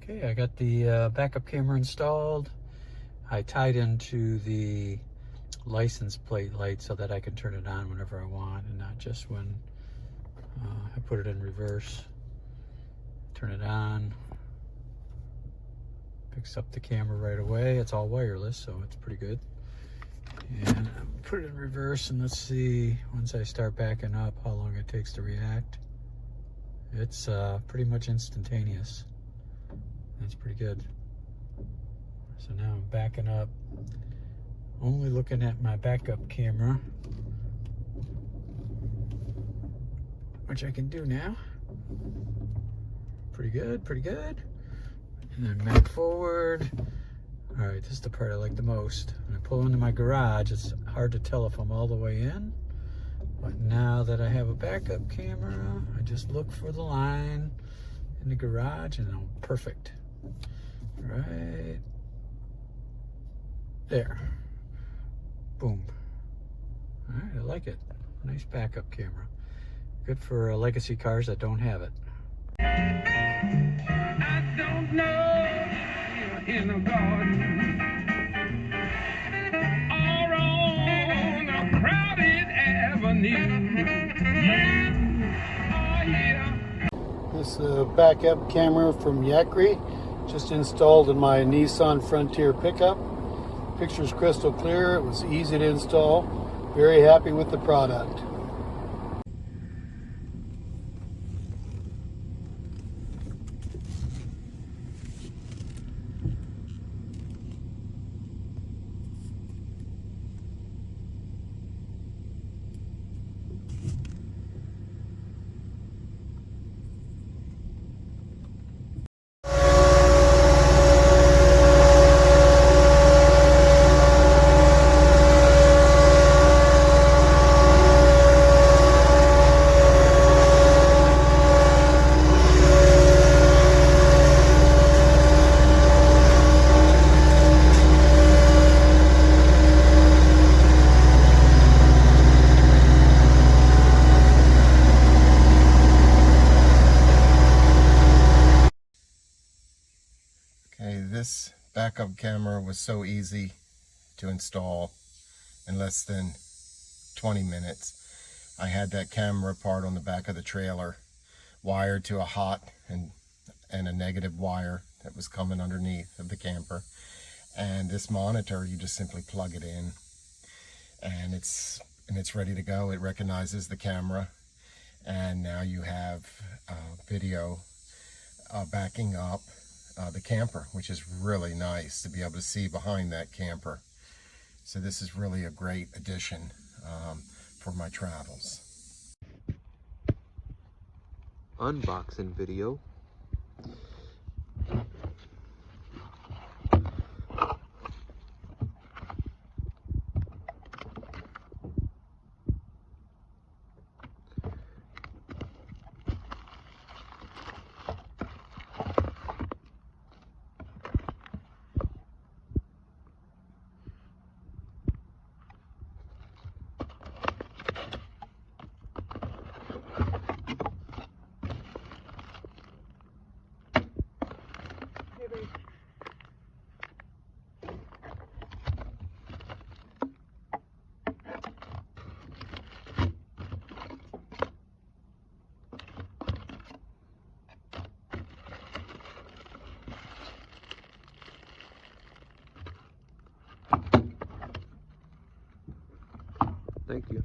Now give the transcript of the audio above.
Okay, I got the backup camera installed. I tied into the license plate light so that I can turn it on whenever I want and not just when I put it in reverse. Turn it on. Picks up the camera right away. It's all wireless, so it's pretty good. And put it in reverse, and let's see, once I start backing up, how long it takes to react. It's pretty much instantaneous. That's pretty good. So now I'm backing up, only looking at my backup camera, which I can do now. Pretty good, pretty good. And then back forward. All right, this is the part I like the most. When I pull into my garage, it's hard to tell if I'm all the way in. But now that I have a backup camera, I just look for the line in the garage and I'm perfect. Right there. Boom. All right, I like it. Nice backup camera. Good for legacy cars that don't have it. I don't know you're in a garden or on a crowded avenue. You are here. This backup camera from Yakry, just installed in my Nissan Frontier pickup. Picture's crystal clear. It was easy to install. Very happy with the product. Okay, this backup camera was so easy to install in less than 20 minutes. I had that camera part on the back of the trailer wired to a hot and a negative wire that was coming underneath of the camper. And this monitor, you just simply plug it in and it's ready to go. It recognizes the camera, and now you have video backing up the camper, which is really nice to be able to see behind that camper. So this is really a great addition for my travels. Unboxing video. Thank you.